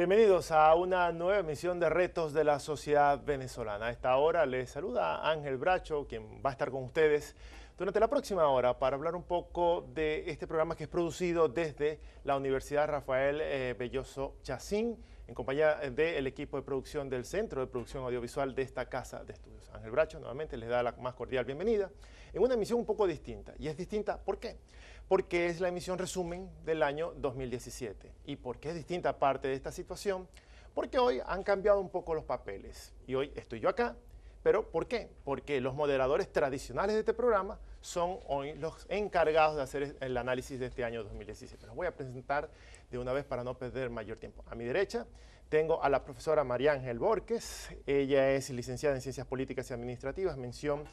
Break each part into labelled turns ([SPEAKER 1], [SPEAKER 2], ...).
[SPEAKER 1] Bienvenidos a una nueva emisión de Retos de la Sociedad Venezolana. A esta hora les saluda Ángel Bracho, quien va a estar con ustedes durante la próxima hora para hablar un poco de este programa que es producido desde la Universidad Rafael Belloso Chacín, en compañía del equipo de producción del Centro de Producción Audiovisual de esta casa de estudios. Ángel Bracho nuevamente les da la más cordial bienvenida en una emisión un poco distinta. ¿Y es distinta por qué? Porque es la emisión resumen del año 2017. ¿Y por qué es distinta aparte de esta situación? Porque hoy han cambiado un poco los papeles. Y hoy estoy yo acá. ¿Pero por qué? Porque los moderadores tradicionales de este programa son hoy los encargados de hacer el análisis de este año 2017. Los voy a presentar de una vez para no perder mayor tiempo. A mi derecha tengo a la profesora María Ángel Borges. Ella es licenciada en Ciencias Políticas y Administrativas, mención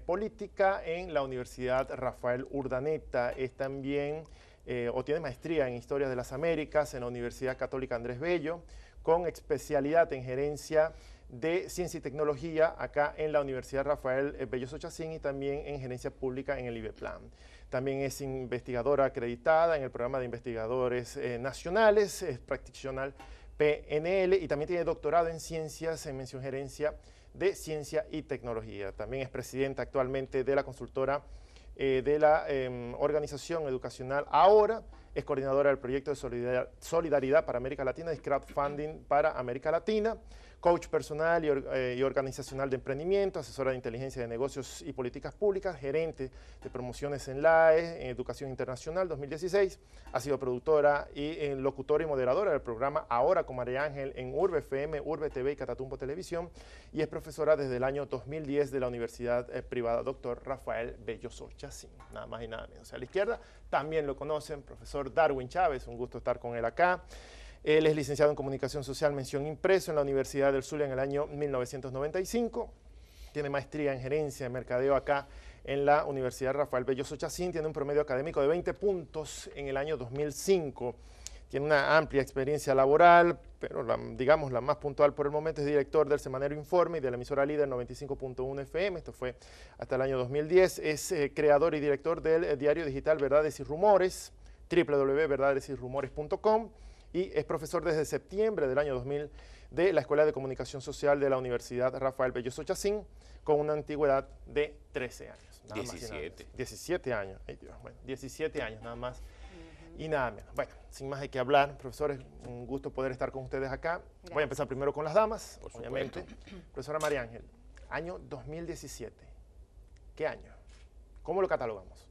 [SPEAKER 1] política en la Universidad Rafael Urdaneta. Es también, o tiene maestría en Historia de las Américas en la Universidad Católica Andrés Bello, con especialidad en gerencia de Ciencia y Tecnología acá en la Universidad Rafael Belloso Chacín y también en Gerencia Pública en el IBEPLAN. También es investigadora acreditada en el Programa de Investigadores Nacionales, es practitioner PNL y también tiene doctorado en Ciencias en Mención Gerencia de Ciencia y Tecnología. También es presidenta actualmente de la consultora de la organización educacional Ahora, es coordinadora del proyecto de Solidaridad para América Latina, es crowdfunding para América Latina, coach personal y organizacional de emprendimiento, asesora de inteligencia de negocios y políticas públicas, gerente de promociones en LAE, en Educación Internacional 2016, ha sido productora y locutora y moderadora del programa Ahora con María Ángel en Urbe FM, Urbe TV y Catatumbo Televisión, y es profesora desde el año 2010 de la Universidad Privada Dr. Rafael Belloso Chacín, nada más y nada menos. A la izquierda también lo conocen, profesor Darwin Chávez, un gusto estar con él acá. Él es licenciado en Comunicación Social, mención impreso en la Universidad del Zulia en el año 1995. Tiene maestría en Gerencia de Mercadeo acá en la Universidad Rafael Belloso Chacín. Tiene un promedio académico de 20 puntos en el año 2005. Tiene una amplia experiencia laboral, pero digamos la más puntual por el momento es director del semanario Informe y de la emisora Líder 95.1 FM. Esto fue hasta el año 2010. Es creador y director del diario digital Verdades y Rumores, www.verdadesyrumores.com. Y es profesor desde septiembre del año 2000 de la Escuela de Comunicación Social de la Universidad Rafael Belloso Chacín, con una antigüedad de 13 años.
[SPEAKER 2] 17.
[SPEAKER 1] 17 años, ay Dios, bueno, 17 años nada más y nada menos. Bueno, sin más hay que hablar, profesores, un gusto poder estar con ustedes acá. Gracias. Voy a empezar primero con las damas, obviamente. Profesora María Ángel, año 2017, ¿qué año? ¿Cómo lo catalogamos?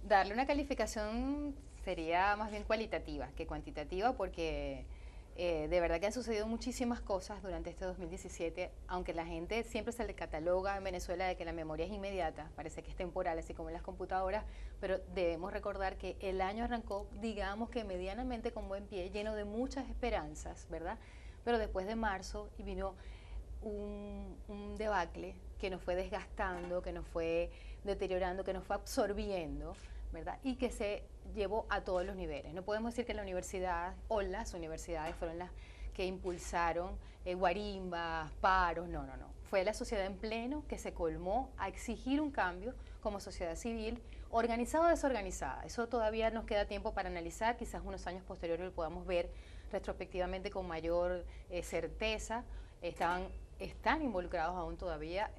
[SPEAKER 3] Darle una calificación sería más bien cualitativa que cuantitativa, porque de verdad que han sucedido muchísimas cosas durante este 2017, aunque la gente siempre se le cataloga en Venezuela de que la memoria es inmediata, parece que es temporal, así como en las computadoras, pero debemos recordar que el año arrancó, digamos que medianamente con buen pie, lleno de muchas esperanzas, ¿verdad? Pero después de marzo y vino un debacle que nos fue desgastando, que nos fue deteriorando, que nos fue absorbiendo, ¿verdad? Y que se llevó a todos los niveles. No podemos decir que la universidad o las universidades fueron las que impulsaron guarimbas, paros, no. Fue la sociedad en pleno que se colmó a exigir un cambio como sociedad civil, organizada o desorganizada. Eso todavía nos queda tiempo para analizar, quizás unos años posteriores lo podamos ver retrospectivamente con mayor certeza. Están involucrados aún todavía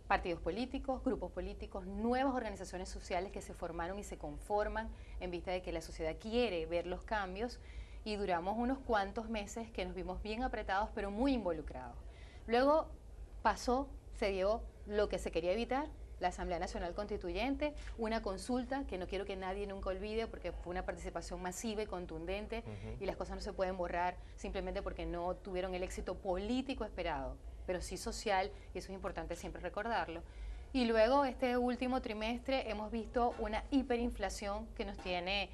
[SPEAKER 3] partidos políticos, grupos políticos, nuevas organizaciones sociales que se formaron y se conforman en vista de que la sociedad quiere ver los cambios, y duramos unos cuantos meses que nos vimos bien apretados pero muy involucrados. Luego se dio lo que se quería evitar, la Asamblea Nacional Constituyente, una consulta que no quiero que nadie nunca olvide porque fue una participación masiva y contundente, y las cosas no se pueden borrar simplemente porque no tuvieron el éxito político esperado, pero sí social, y eso es importante siempre recordarlo. Y luego este último trimestre hemos visto una hiperinflación que nos tiene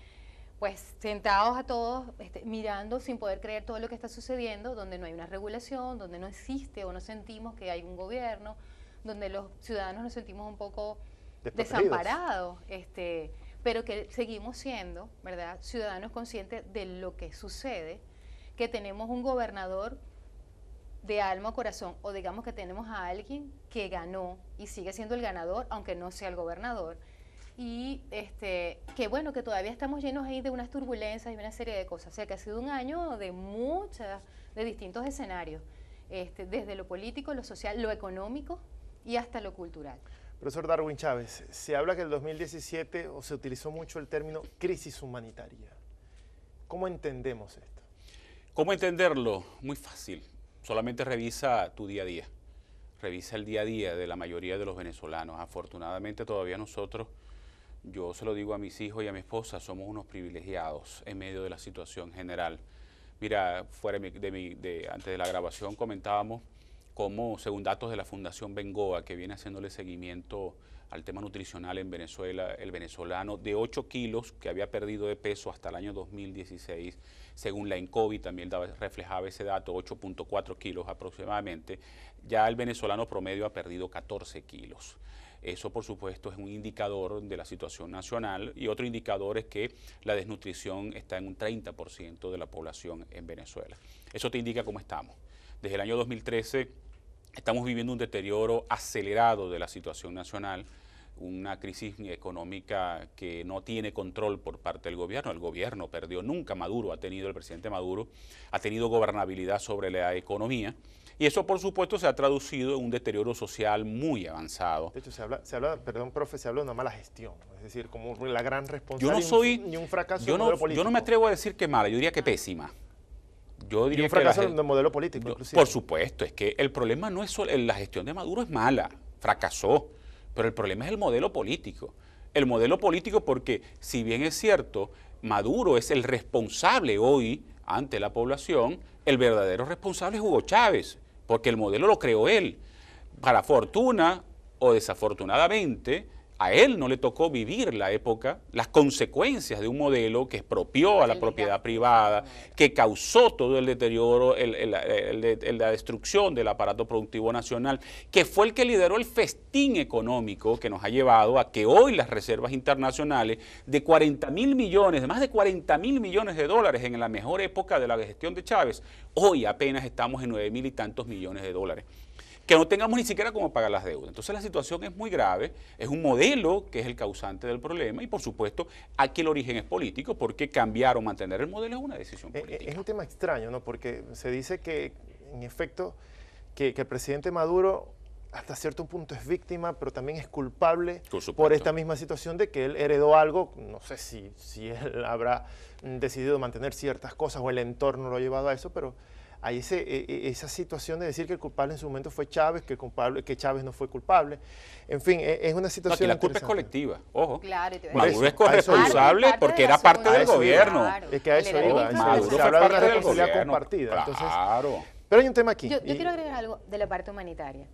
[SPEAKER 3] pues sentados a todos mirando sin poder creer todo lo que está sucediendo, donde no hay una regulación, donde no existe o no sentimos que hay un gobierno, donde los ciudadanos nos sentimos un poco desamparados, pero que seguimos siendo, ¿verdad?, ciudadanos conscientes de lo que sucede, que tenemos un gobernador de alma o corazón, o digamos que tenemos a alguien que ganó y sigue siendo el ganador, aunque no sea el gobernador, y que bueno, que todavía estamos llenos ahí de unas turbulencias y una serie de cosas. O sea que ha sido un año de de distintos escenarios, desde lo político, lo social, lo económico y hasta lo cultural.
[SPEAKER 1] Profesor Darwin Chávez, se habla que en el 2017 se utilizó mucho el término crisis humanitaria. ¿Cómo entendemos esto?
[SPEAKER 2] ¿Cómo entenderlo? Muy fácil. Solamente revisa tu día a día. Revisa el día a día de la mayoría de los venezolanos. Afortunadamente todavía nosotros, yo se lo digo a mis hijos y a mi esposa, somos unos privilegiados en medio de la situación general. Mira, antes de la grabación comentábamos cómo, según datos de la Fundación Bengoa, que viene haciéndole seguimiento al tema nutricional en Venezuela, el venezolano de 8 kilos que había perdido de peso hasta el año 2016, según la INCOVI también reflejaba ese dato, 8.4 kilos aproximadamente, ya el venezolano promedio ha perdido 14 kilos. Eso, por supuesto, es un indicador de la situación nacional y otro indicador es que la desnutrición está en un 30% de la población en Venezuela. Eso te indica cómo estamos. Desde el año 2013 estamos viviendo un deterioro acelerado de la situación nacional, una crisis económica que no tiene control por parte del gobierno. El gobierno perdió, nunca Maduro ha tenido, el presidente Maduro ha tenido gobernabilidad sobre la economía. Y eso, por supuesto, se ha traducido en un deterioro social muy avanzado.
[SPEAKER 1] De hecho, perdón, profe, se habla de una mala gestión, es decir, como la gran responsabilidad
[SPEAKER 2] y
[SPEAKER 1] un fracaso
[SPEAKER 2] del modelo político. Yo no me atrevo a decir que mala, yo diría que pésima. Yo diría
[SPEAKER 1] y un fracaso del modelo político, inclusive.
[SPEAKER 2] Por supuesto, es que el problema no es solo, la gestión de Maduro es mala, fracasó, pero el problema es el modelo político. El modelo político porque, si bien es cierto, Maduro es el responsable hoy ante la población, el verdadero responsable es Hugo Chávez, porque el modelo lo creó él. Para fortuna o desafortunadamente, a él no le tocó vivir la época, las consecuencias de un modelo que expropió a la propiedad privada, que causó todo el deterioro, la destrucción del aparato productivo nacional, que fue el que lideró el festín económico que nos ha llevado a que hoy las reservas internacionales de 40.000 millones, de más de 40.000 millones de dólares en la mejor época de la gestión de Chávez, hoy apenas estamos en 9.000 y tantos millones de dólares. Que no tengamos ni siquiera cómo pagar las deudas. Entonces la situación es muy grave, es un modelo que es el causante del problema y por supuesto aquí el origen es político porque cambiar o mantener el modelo es una decisión política.
[SPEAKER 1] Es un tema extraño, ¿no? Porque se dice que en efecto que el presidente Maduro hasta cierto punto es víctima, pero también es culpable por esta misma situación de que él heredó algo, no sé si él habrá decidido mantener ciertas cosas o el entorno lo ha llevado a eso, pero hay esa situación de decir que el culpable en su momento fue Chávez, que Chávez no fue culpable. En fin, es una situación
[SPEAKER 2] no, aquí la culpa es colectiva, ojo.
[SPEAKER 3] Claro,
[SPEAKER 2] Maduro es corresponsable porque era parte del gobierno.
[SPEAKER 3] Claro.
[SPEAKER 1] Es que a eso iba.
[SPEAKER 2] Maduro
[SPEAKER 1] se
[SPEAKER 2] fue
[SPEAKER 1] habla de una
[SPEAKER 2] parte del
[SPEAKER 1] responsabilidad
[SPEAKER 2] gobierno.
[SPEAKER 1] compartida.
[SPEAKER 2] Claro.
[SPEAKER 1] Entonces, pero hay un tema aquí.
[SPEAKER 3] Yo quiero agregar algo de la parte humanitaria.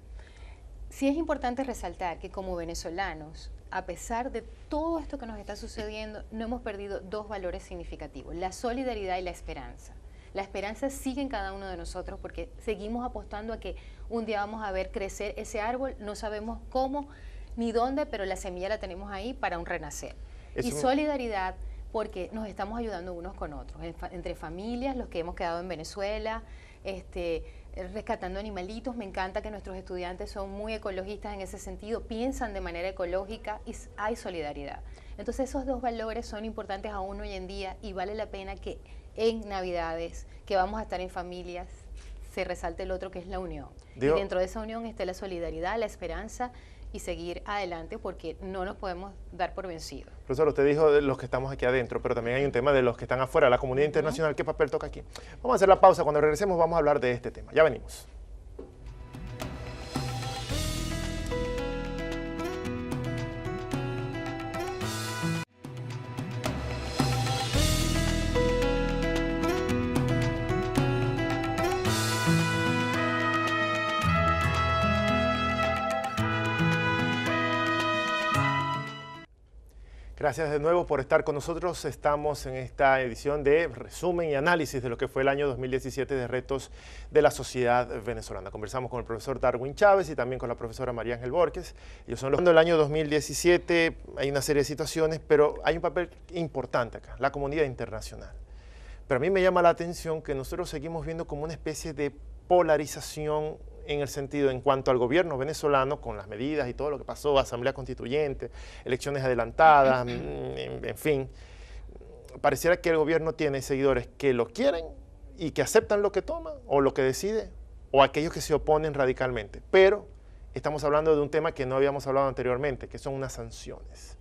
[SPEAKER 3] Sí es importante resaltar que como venezolanos, a pesar de todo esto que nos está sucediendo, no hemos perdido dos valores significativos, la solidaridad y la esperanza. La esperanza sigue en cada uno de nosotros porque seguimos apostando a que un día vamos a ver crecer ese árbol, no sabemos cómo ni dónde, pero la semilla la tenemos ahí para un renacer. Y solidaridad porque nos estamos ayudando unos con otros, entre familias, los que hemos quedado en Venezuela, rescatando animalitos. Me encanta que nuestros estudiantes son muy ecologistas en ese sentido, piensan de manera ecológica y hay solidaridad. Entonces esos dos valores son importantes aún hoy en día y vale la pena que en Navidades, que vamos a estar en familias, se resalte el otro que es la unión. Y dentro de esa unión está la solidaridad, la esperanza y seguir adelante porque no nos podemos dar por vencidos.
[SPEAKER 1] Profesor, usted dijo de los que estamos aquí adentro, pero también hay un tema de los que están afuera, la comunidad internacional. ¿Qué papel toca aquí? Vamos a hacer la pausa. Cuando regresemos vamos a hablar de este tema. Ya venimos. Gracias de nuevo por estar con nosotros. Estamos en esta edición de resumen y análisis de lo que fue el año 2017 de retos de la sociedad venezolana. Conversamos con el profesor Darwin Chávez y también con la profesora María Ángel Borges. Ellos son los del año 2017, hay una serie de situaciones, pero hay un papel importante acá, la comunidad internacional. Pero a mí me llama la atención que nosotros seguimos viendo como una especie de polarización en el sentido, en cuanto al gobierno venezolano, con las medidas y todo lo que pasó, asamblea constituyente, elecciones adelantadas, en fin, pareciera que el gobierno tiene seguidores que lo quieren y que aceptan lo que toma o lo que decide, o aquellos que se oponen radicalmente. Pero estamos hablando de un tema que no habíamos hablado anteriormente, que son unas sanciones.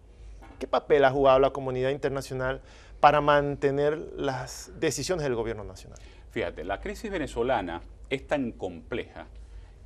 [SPEAKER 1] ¿Qué papel ha jugado la comunidad internacional para mantener las decisiones del gobierno nacional?
[SPEAKER 2] Fíjate, la crisis venezolana es tan compleja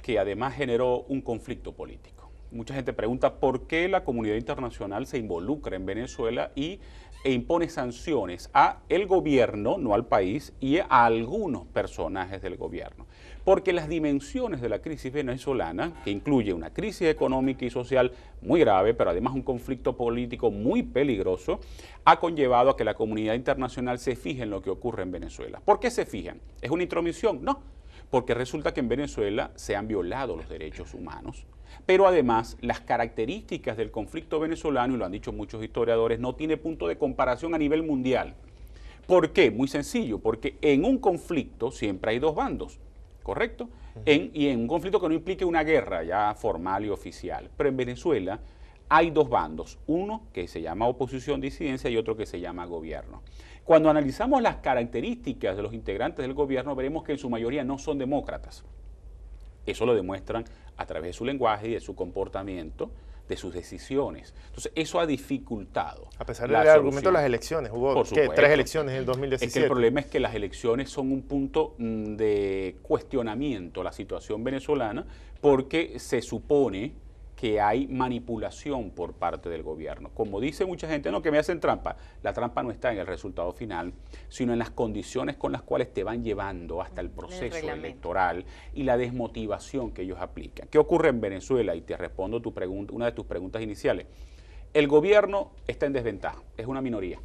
[SPEAKER 2] que además generó un conflicto político. Mucha gente pregunta por qué la comunidad internacional se involucra en Venezuela e impone sanciones a el gobierno, no al país, y a algunos personajes del gobierno. Porque las dimensiones de la crisis venezolana, que incluye una crisis económica y social muy grave, pero además un conflicto político muy peligroso, ha conllevado a que la comunidad internacional se fije en lo que ocurre en Venezuela. ¿Por qué se fijan? ¿Es una intromisión? No, porque resulta que en Venezuela se han violado los derechos humanos, pero además las características del conflicto venezolano, y lo han dicho muchos historiadores, no tiene punto de comparación a nivel mundial. ¿Por qué? Muy sencillo, porque en un conflicto siempre hay dos bandos, ¿correcto? Y en un conflicto que no implique una guerra ya formal y oficial. Pero en Venezuela hay dos bandos, uno que se llama oposición, disidencia, y otro que se llama gobierno. Cuando analizamos las características de los integrantes del gobierno, veremos que en su mayoría no son demócratas. Eso lo demuestran a través de su lenguaje y de su comportamiento, de sus decisiones. Entonces, eso ha dificultado.
[SPEAKER 1] A pesar del argumento de las elecciones, hubo 3 elecciones en el 2017.
[SPEAKER 2] Es que el problema es que las elecciones son un punto de cuestionamiento a la situación venezolana, porque se supone que hay manipulación por parte del gobierno. Como dice mucha gente, no, que me hacen trampa. La trampa no está en el resultado final, sino en las condiciones con las cuales te van llevando hasta el proceso electoral y la desmotivación que ellos aplican. ¿Qué ocurre en Venezuela? Y te respondo tu pregunta, una de tus preguntas iniciales. El gobierno está en desventaja, es una minoría,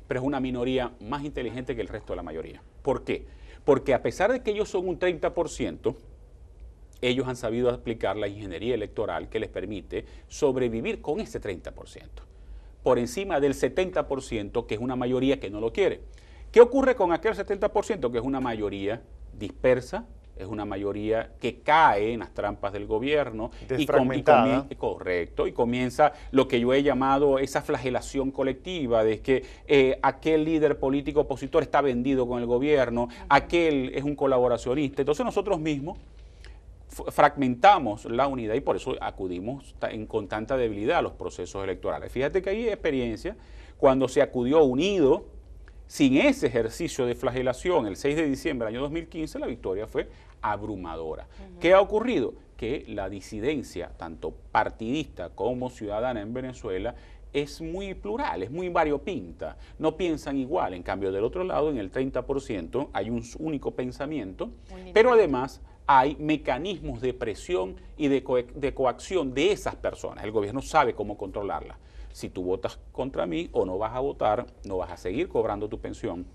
[SPEAKER 2] pero es una minoría más inteligente que el resto de la mayoría. ¿Por qué? Porque a pesar de que ellos son un 30%, ellos han sabido aplicar la ingeniería electoral que les permite sobrevivir con ese 30%, por encima del 70%, que es una mayoría que no lo quiere. ¿Qué ocurre con aquel 70%? Que es una mayoría dispersa, es una mayoría que cae en las trampas del gobierno correcto, y comienza lo que yo he llamado esa flagelación colectiva de que aquel líder político opositor está vendido con el gobierno, aquel es un colaboracionista. Entonces nosotros mismos fragmentamos la unidad y por eso acudimos con tanta debilidad a los procesos electorales. Fíjate que hay experiencia cuando se acudió unido, sin ese ejercicio de flagelación, el 6 de diciembre del año 2015, la victoria fue abrumadora. ¿Qué ha ocurrido? Que la disidencia, tanto partidista como ciudadana en Venezuela, es muy plural, es muy variopinta, no piensan igual. En cambio, del otro lado, en el 30%, hay un único pensamiento, pero además hay mecanismos de presión y de coacción de esas personas. El gobierno sabe cómo controlarlas. Si tú votas contra mí o no vas a votar, no vas a seguir cobrando tu pensión,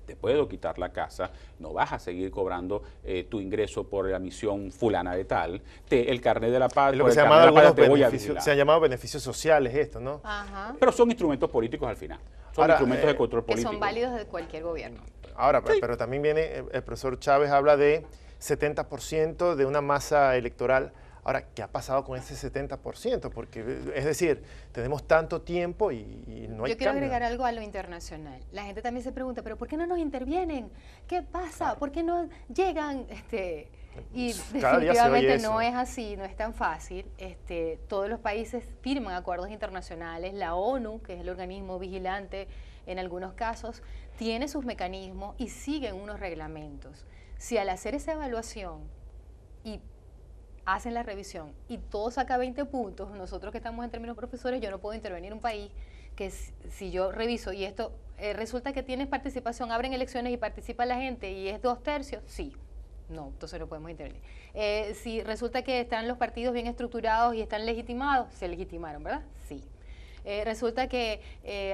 [SPEAKER 2] te puedo quitar la casa, no vas a seguir cobrando tu ingreso por la misión fulana de tal, el carnet de la paz,
[SPEAKER 1] lo que se han llamado beneficios sociales esto, ¿no?
[SPEAKER 3] Ajá.
[SPEAKER 2] Pero son instrumentos políticos al final, son instrumentos de control político.
[SPEAKER 3] Que son válidos de cualquier gobierno.
[SPEAKER 1] Ahora, sí. Pero también viene, el profesor Chávez habla de 70% de una masa electoral. Ahora, ¿qué ha pasado con ese 70%? Porque, es decir, tenemos tanto tiempo y no hay
[SPEAKER 3] Yo quiero agregar algo a lo internacional. La gente también se pregunta, ¿pero por qué no nos intervienen? ¿Qué pasa? ¿Por qué no llegan? Y definitivamente no es así, no es tan fácil. Todos los países firman acuerdos internacionales. La ONU, que es el organismo vigilante en algunos casos, tiene sus mecanismos y siguen unos reglamentos. Si al hacer esa evaluación y hacen la revisión y todo saca 20 puntos, nosotros que estamos en términos profesores, yo no puedo intervenir en un país que si yo reviso y esto resulta que tienes participación, abren elecciones y participa la gente y es 2/3, sí. No, entonces no podemos intervenir. Si resulta que están los partidos bien estructurados y están legitimados, se legitimaron, ¿verdad? Sí. Resulta que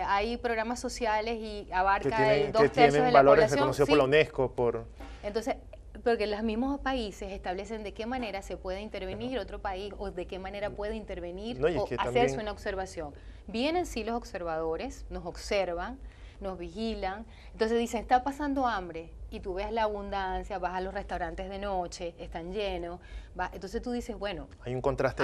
[SPEAKER 3] hay programas sociales y abarca el 2/3 de la población. Que tienen valores
[SPEAKER 1] reconocidos por la UNESCO.
[SPEAKER 3] Entonces, porque los mismos países establecen de qué manera se puede intervenir otro país o de qué manera puede intervenir o hacerse una observación. Vienen sí los observadores, nos observan, nos vigilan, entonces dicen, está pasando hambre, y tú ves la abundancia, vas a los restaurantes de noche, están llenos, entonces tú dices, bueno,
[SPEAKER 1] hay un contraste,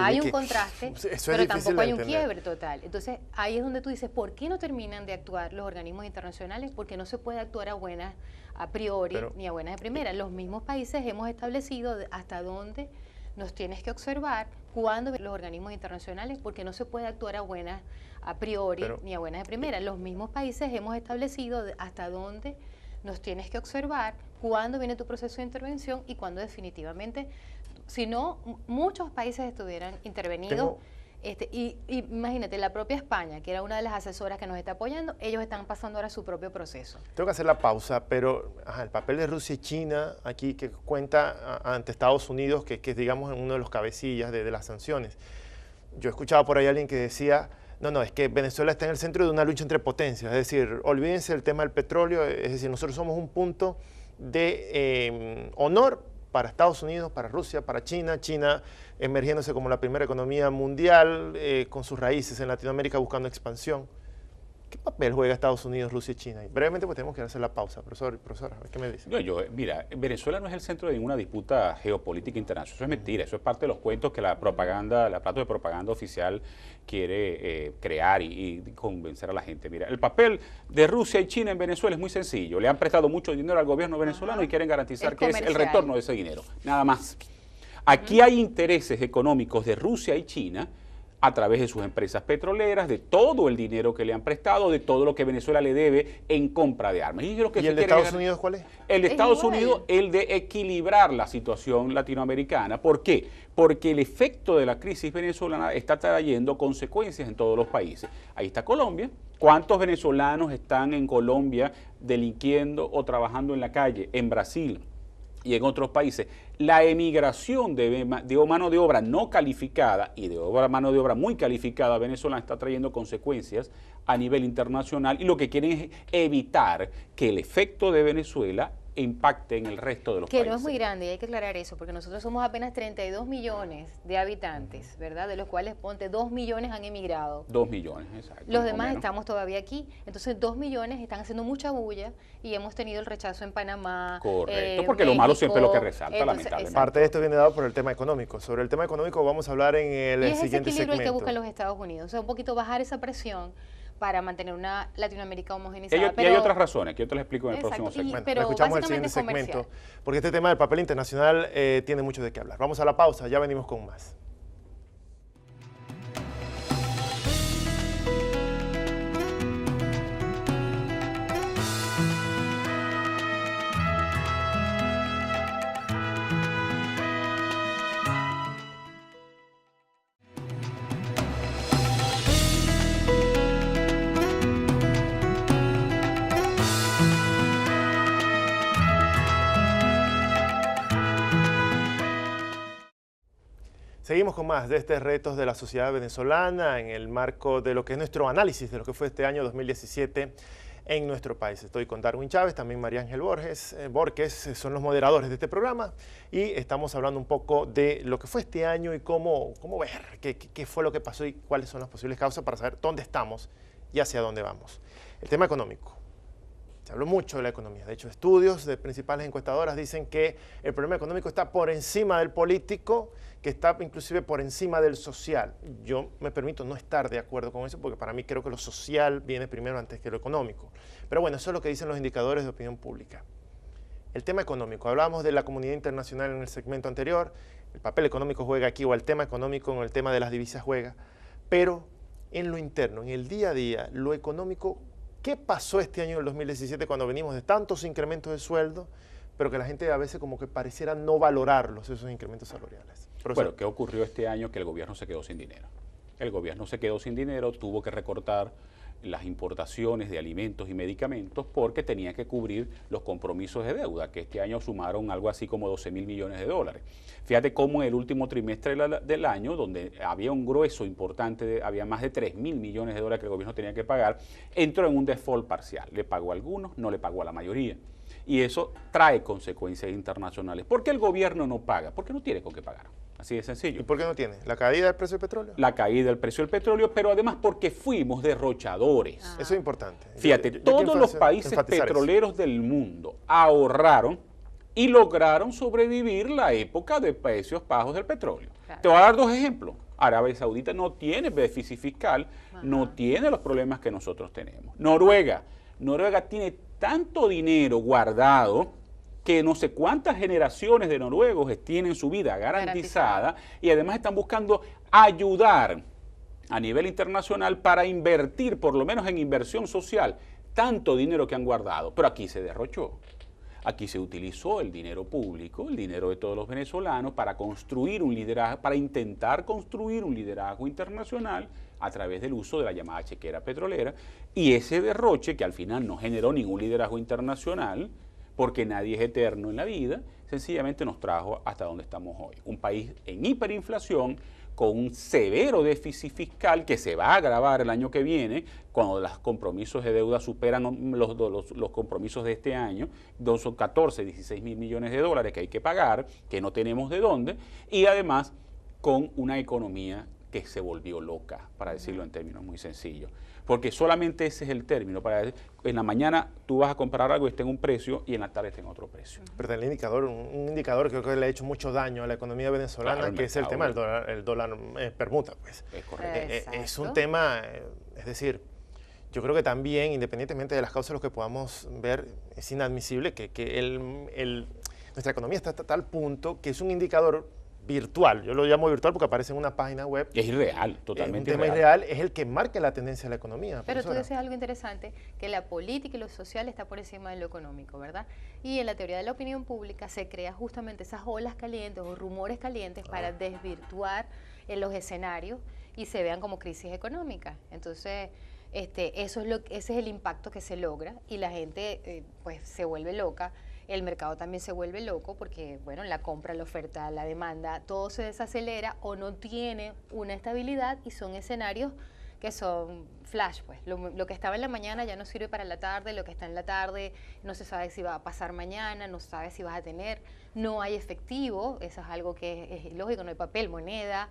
[SPEAKER 3] pero tampoco hay un quiebre total. Entonces ahí es donde tú dices, ¿por qué no terminan de actuar los organismos internacionales? Porque no se puede actuar a priori ni a buenas de primera. Los mismos países hemos establecido hasta dónde nos tienes que observar cuando los organismos internacionales, porque no se puede actuar a priori ni a buenas de primera. Los mismos países hemos establecido hasta dónde nos tienes que observar cuándo viene tu proceso de intervención y cuándo definitivamente, si no, muchos países estuvieran intervenidos. Y imagínate, la propia España, que era una de las asesoras que nos está apoyando, ellos están pasando ahora su propio proceso.
[SPEAKER 1] Tengo que hacer la pausa, pero el papel de Rusia y China aquí que cuenta ante Estados Unidos, que es digamos uno de los cabecillas de las sanciones. Yo he escuchado por ahí a alguien que decía, no, es que Venezuela está en el centro de una lucha entre potencias, es decir, olvídense del tema del petróleo, es decir, nosotros somos un punto de honor para Estados Unidos, para Rusia, para China, China emergiéndose como la primera economía mundial, con sus raíces en Latinoamérica buscando expansión. ¿Qué papel juega Estados Unidos, Rusia y China? Y brevemente pues tenemos que hacer la pausa. Profesora, ¿qué me dice?
[SPEAKER 2] Mira, Venezuela no es el centro de ninguna disputa geopolítica internacional. Eso es mentira, eso es parte de los cuentos que la aparato de propaganda oficial quiere crear y convencer a la gente. Mira, el papel de Rusia y China en Venezuela es muy sencillo. Le han prestado mucho dinero al gobierno venezolano y quieren garantizar que es el retorno de ese dinero. Nada más. Aquí hay intereses económicos de Rusia y China a través de sus empresas petroleras, de todo el dinero que le han prestado, de todo lo que Venezuela le debe en compra de armas. ¿Y el
[SPEAKER 1] de Estados Unidos cuál es?
[SPEAKER 2] El de Estados Unidos, el de equilibrar la situación latinoamericana. ¿Por qué? Porque el efecto de la crisis venezolana está trayendo consecuencias en todos los países. Ahí está Colombia. ¿Cuántos venezolanos están en Colombia delinquiendo o trabajando en la calle? En Brasil y en otros países. La emigración de mano de obra no calificada y de mano de obra muy calificada venezolana está trayendo consecuencias a nivel internacional y lo que quieren es evitar que el efecto de Venezuela impacte en el resto de los países.
[SPEAKER 3] Que no es muy grande y hay que aclarar eso, porque nosotros somos apenas 32 millones de habitantes, ¿verdad? De los cuales, ponte, 2 millones han emigrado.
[SPEAKER 2] 2 millones, exacto.
[SPEAKER 3] Los demás estamos todavía aquí. Entonces, 2 millones están haciendo mucha bulla y hemos tenido el rechazo en Panamá.
[SPEAKER 2] Correcto, porque México, lo malo siempre es lo que resalta, lamentablemente.
[SPEAKER 1] Parte de esto viene dado por el tema económico. Sobre el tema económico vamos a hablar en el siguiente segmento.
[SPEAKER 3] Y es ese equilibrio el que buscan los Estados Unidos. O sea, un poquito bajar esa presión para mantener una Latinoamérica homogenizada.
[SPEAKER 2] Y hay otras razones que yo te las explico en el próximo segmento.
[SPEAKER 1] Pero escuchamos el siguiente segmento, porque este tema del papel internacional tiene mucho de qué hablar. Vamos a la pausa, ya venimos con más. Seguimos con más de este Retos de la Sociedad Venezolana en el marco de lo que es nuestro análisis de lo que fue este año 2017 en nuestro país. Estoy con Darwin Chávez, también María Ángel Borges, son los moderadores de este programa y estamos hablando un poco de lo que fue este año y cómo ver qué fue lo que pasó y cuáles son las posibles causas para saber dónde estamos y hacia dónde vamos. El tema económico. Se habló mucho de la economía. De hecho, estudios de principales encuestadoras dicen que el problema económico está por encima del político, que está inclusive por encima del social. Yo me permito no estar de acuerdo con eso porque para mí creo que lo social viene primero antes que lo económico. Pero bueno, eso es lo que dicen los indicadores de opinión pública. El tema económico. Hablábamos de la comunidad internacional en el segmento anterior. El papel económico juega aquí o el tema económico en el tema de las divisas juega. Pero en lo interno, en el día a día, lo económico, ¿qué pasó este año del 2017 cuando venimos de tantos incrementos de sueldo, pero que la gente a veces como que pareciera no valorarlos, esos incrementos salariales? Profesor.
[SPEAKER 2] Bueno, ¿qué ocurrió este año? Que el gobierno se quedó sin dinero. El gobierno se quedó sin dinero, tuvo que recortar las importaciones de alimentos y medicamentos porque tenía que cubrir los compromisos de deuda, que este año sumaron algo así como 12.000 millones de dólares. Fíjate cómo en el último trimestre del año, donde había un grueso importante, había más de 3.000 millones de dólares que el gobierno tenía que pagar, entró en un default parcial. Le pagó a algunos, no le pagó a la mayoría. Y eso trae consecuencias internacionales. ¿Por qué el gobierno no paga? Porque no tiene con qué pagar. Así de sencillo.
[SPEAKER 1] ¿Y por qué no tiene? ¿La caída del precio del petróleo?
[SPEAKER 2] La caída del precio del petróleo, pero además porque fuimos derrochadores.
[SPEAKER 1] Eso es importante.
[SPEAKER 2] Fíjate,
[SPEAKER 1] Yo
[SPEAKER 2] todos
[SPEAKER 1] quiero
[SPEAKER 2] los países
[SPEAKER 1] enfatizar
[SPEAKER 2] petroleros del mundo ahorraron y lograron sobrevivir la época de precios bajos del petróleo.
[SPEAKER 3] Claro.
[SPEAKER 2] Te voy a dar dos ejemplos. Arabia Saudita no tiene déficit fiscal, no tiene los problemas que nosotros tenemos. Noruega tiene tanto dinero guardado que no sé cuántas generaciones de noruegos tienen su vida garantizada y además están buscando ayudar a nivel internacional para invertir, por lo menos en inversión social, tanto dinero que han guardado. Pero aquí se derrochó. Aquí se utilizó el dinero público, el dinero de todos los venezolanos, para construir un liderazgo, para intentar construir un liderazgo internacional a través del uso de la llamada chequera petrolera. Y ese derroche, que al final no generó ningún liderazgo internacional, porque nadie es eterno en la vida, sencillamente nos trajo hasta donde estamos hoy. Un país en hiperinflación, con un severo déficit fiscal que se va a agravar el año que viene, cuando los compromisos de deuda superan los compromisos de este año, son 14, 16 mil millones de dólares que hay que pagar, que no tenemos de dónde, y además con una economía que se volvió loca, para decirlo en términos muy sencillos. Porque solamente ese es el término. En la mañana tú vas a comprar algo y está en un precio y en la tarde está en otro precio.
[SPEAKER 1] Pero el indicador, un indicador que creo que le ha hecho mucho daño a la economía venezolana,
[SPEAKER 2] Claro,
[SPEAKER 1] que es el tema del dólar permuta. Pues.
[SPEAKER 2] Es correcto.
[SPEAKER 1] Es un tema, es decir, yo creo que también, independientemente de las causas, lo que podamos ver, es inadmisible que nuestra economía está a tal punto que es un indicador virtual. Yo lo llamo virtual porque aparece en una página web.
[SPEAKER 2] Es irreal, totalmente
[SPEAKER 1] un tema irreal, es el que marca la tendencia de la economía.
[SPEAKER 3] Pero tú
[SPEAKER 1] profesora.
[SPEAKER 3] decías algo interesante, que la política y lo social está por encima de lo económico, ¿verdad? Y en la teoría de la opinión pública se crea justamente esas olas calientes o rumores calientes para desvirtuar en los escenarios y se vean como crisis económicas. Entonces, ese es el impacto que se logra y la gente pues se vuelve loca. El mercado también se vuelve loco porque, bueno, la compra, la oferta, la demanda, todo se desacelera o no tiene una estabilidad y son escenarios que son flash, pues. Lo que estaba en la mañana ya no sirve para la tarde, lo que está en la tarde no se sabe si va a pasar mañana, no se sabe si vas a tener, no hay efectivo, eso es algo que es lógico, no hay papel, moneda,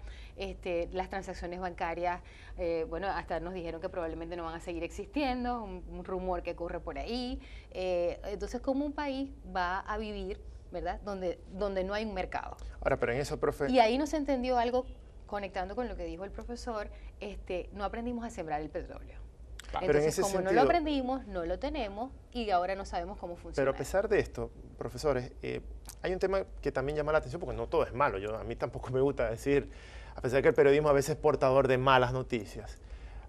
[SPEAKER 3] las transacciones bancarias, bueno, hasta nos dijeron que probablemente no van a seguir existiendo, un rumor que corre por ahí. Entonces, ¿cómo un país va a vivir, verdad, donde no hay un mercado?
[SPEAKER 1] Ahora, pero en eso, profe...
[SPEAKER 3] Y ahí no se entendió algo, conectando con lo que dijo el profesor, no aprendimos a sembrar el petróleo.
[SPEAKER 2] Claro.
[SPEAKER 3] Entonces, como no lo aprendimos, no lo tenemos y ahora no sabemos cómo funciona.
[SPEAKER 1] Pero a pesar de esto, profesores, hay un tema que también llama la atención porque no todo es malo. A mí tampoco me gusta decir, a pesar de que el periodismo a veces es portador de malas noticias.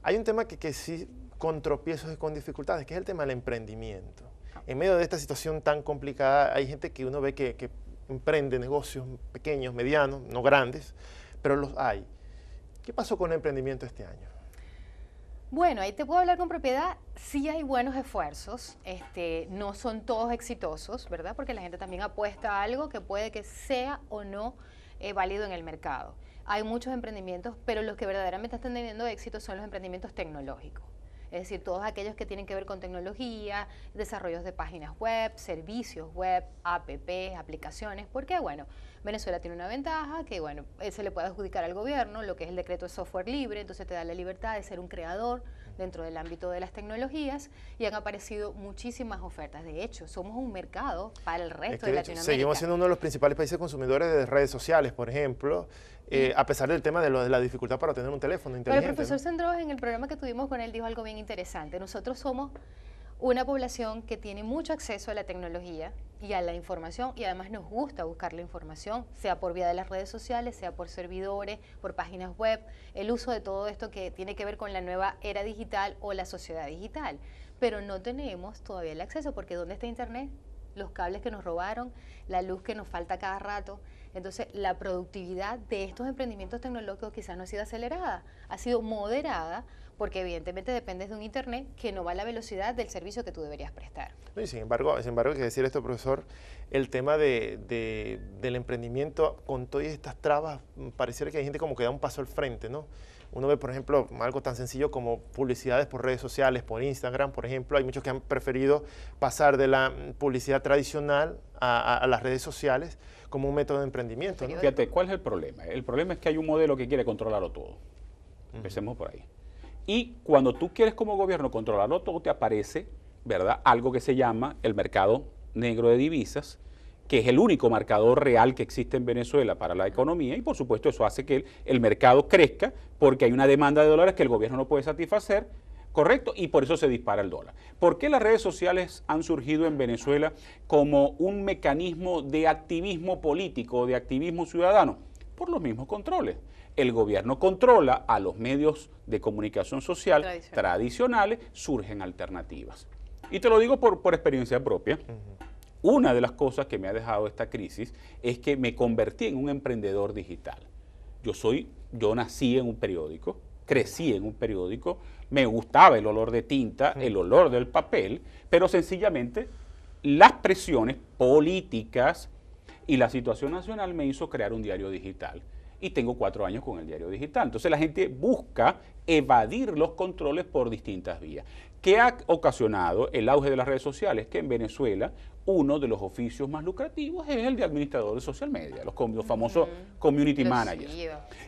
[SPEAKER 1] Hay un tema que sí, con tropiezos y con dificultades, que es el tema del emprendimiento. En medio de esta situación tan complicada, hay gente que uno ve que emprende negocios pequeños, medianos, no grandes, pero los hay. ¿Qué pasó con el emprendimiento este año?
[SPEAKER 3] Bueno, ahí te puedo hablar con propiedad. Sí hay buenos esfuerzos, no son todos exitosos, ¿verdad? Porque la gente también apuesta a algo que puede que sea o no válido en el mercado. Hay muchos emprendimientos, pero los que verdaderamente están teniendo éxito son los emprendimientos tecnológicos. Es decir, todos aquellos que tienen que ver con tecnología, desarrollos de páginas web, servicios web, apps, aplicaciones, porque bueno, Venezuela tiene una ventaja que bueno, se le puede adjudicar al gobierno, lo que es el decreto de software libre, entonces te da la libertad de ser un creador dentro del ámbito de las tecnologías y han aparecido muchísimas ofertas. De hecho, somos un mercado para el resto de Latinoamérica.
[SPEAKER 1] Seguimos siendo uno de los principales países consumidores de redes sociales, por ejemplo, a pesar del tema de la dificultad para tener un teléfono inteligente.
[SPEAKER 3] Pero el profesor Sendros, en el programa que tuvimos con él, dijo algo bien interesante. Nosotros somos una población que tiene mucho acceso a la tecnología y a la información y además nos gusta buscar la información, sea por vía de las redes sociales, sea por servidores, por páginas web, el uso de todo esto que tiene que ver con la nueva era digital o la sociedad digital. Pero no tenemos todavía el acceso porque ¿dónde está Internet? Los cables que nos robaron, la luz que nos falta cada rato. Entonces, la productividad de estos emprendimientos tecnológicos quizás no ha sido acelerada, ha sido moderada, porque evidentemente dependes de un Internet que no va a la velocidad del servicio que tú deberías prestar.
[SPEAKER 1] Y sin embargo, hay que decir esto, profesor, el tema del emprendimiento con todas estas trabas, pareciera que hay gente como que da un paso al frente, ¿no? Uno ve, por ejemplo, algo tan sencillo como publicidades por redes sociales, por Instagram, por ejemplo. Hay muchos que han preferido pasar de la publicidad tradicional a las redes sociales como un método de emprendimiento, ¿no?
[SPEAKER 2] Fíjate, ¿cuál es el problema? El problema es que hay un modelo que quiere controlarlo todo. Empecemos por ahí. Y cuando tú quieres como gobierno controlarlo todo, te aparece, ¿verdad?, algo que se llama el mercado negro de divisas, que es el único marcador real que existe en Venezuela para la economía, y por supuesto eso hace que el mercado crezca porque hay una demanda de dólares que el gobierno no puede satisfacer, ¿correcto? Y por eso se dispara el dólar. ¿Por qué las redes sociales han surgido en Venezuela como un mecanismo de activismo político, de activismo ciudadano? Por los mismos controles. El gobierno controla a los medios de comunicación social tradicionales, surgen alternativas. Y te lo digo por experiencia propia. Una de las cosas que me ha dejado esta crisis es que me convertí en un emprendedor digital. Yo nací en un periódico, crecí en un periódico, me gustaba el olor de tinta, el olor del papel, pero sencillamente las presiones políticas y la situación nacional me hizo crear un diario digital. Y tengo 4 años con el diario digital. Entonces la gente busca evadir los controles por distintas vías. ¿Qué ha ocasionado el auge de las redes sociales? Que en Venezuela uno de los oficios más lucrativos es el de administrador de social media, los famosos community managers.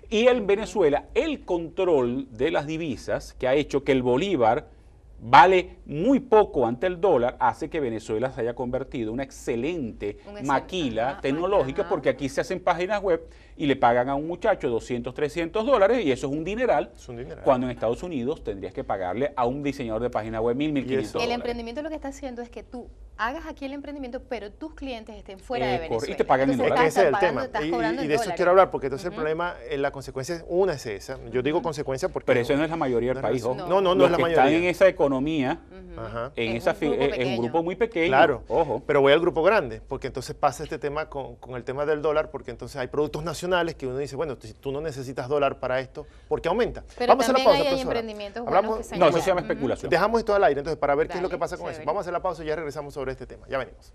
[SPEAKER 2] Y en Venezuela el control de las divisas, que ha hecho que el bolívar vale muy poco ante el dólar, hace que Venezuela se haya convertido en una excelente maquila tecnológica, porque aquí se hacen páginas web y le pagan a un muchacho 200, 300 dólares y eso es un dineral, cuando en Estados Unidos tendrías que pagarle a un diseñador de página web 1.000, 1.500 dólares.
[SPEAKER 3] El emprendimiento lo que está haciendo es que tú hagas aquí el emprendimiento, pero tus clientes estén fuera de Venezuela.
[SPEAKER 2] Y te pagan en dólares.
[SPEAKER 1] Ese es el tema. Y de eso quiero hablar, porque entonces el problema, la consecuencia, una es esa. Yo digo consecuencia porque...
[SPEAKER 2] Pero eso no es la mayoría del país.
[SPEAKER 1] No es la mayoría.
[SPEAKER 2] Están en esa economía, es un grupo muy pequeño.
[SPEAKER 1] Claro, ojo. Pero voy al grupo grande, porque entonces pasa este tema con el tema del dólar, porque entonces hay productos nacionales que uno dice, bueno, si tú no necesitas dólar para esto, ¿por qué aumenta?
[SPEAKER 3] Pero
[SPEAKER 1] vamos a hacer la pausa,
[SPEAKER 3] hay emprendimientos
[SPEAKER 2] No, eso se llama especulación.
[SPEAKER 1] Dejamos esto al aire, entonces, para ver qué es lo que pasa con eso. Vamos a hacer la pausa y ya regresamos sobre este tema. Ya venimos.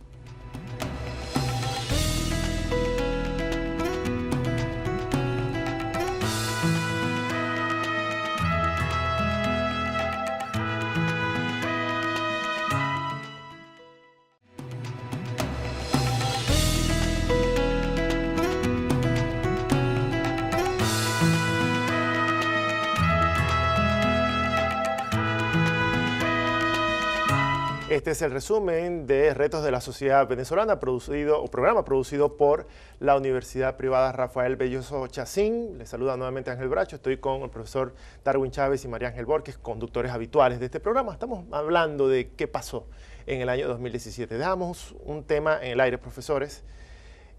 [SPEAKER 1] Este es el resumen de Retos de la Sociedad Venezolana, programa producido por la Universidad Privada Rafael Belloso Chacín. Les saluda nuevamente Ángel Bracho. Estoy con el profesor Darwin Chávez y María Ángel Borges, conductores habituales de este programa. Estamos hablando de qué pasó en el año 2017. Dejamos un tema en el aire, profesores.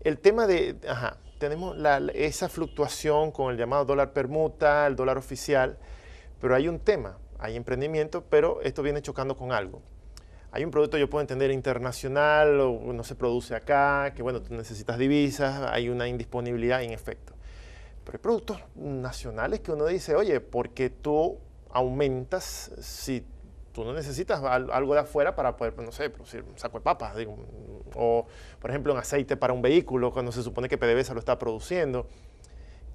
[SPEAKER 1] El tema de, tenemos esa fluctuación con el llamado dólar permuta, el dólar oficial, pero hay un tema, hay emprendimiento, pero esto viene chocando con algo. Hay un producto, yo puedo entender, internacional, o no se produce acá, que bueno, tú necesitas divisas, hay una indisponibilidad en efecto. Pero hay productos nacionales que uno dice, oye, ¿por qué tú aumentas si tú no necesitas algo de afuera para poder, no sé, producir un saco de papas? Digo, o, por ejemplo, un aceite para un vehículo, cuando se supone que PDVSA lo está produciendo.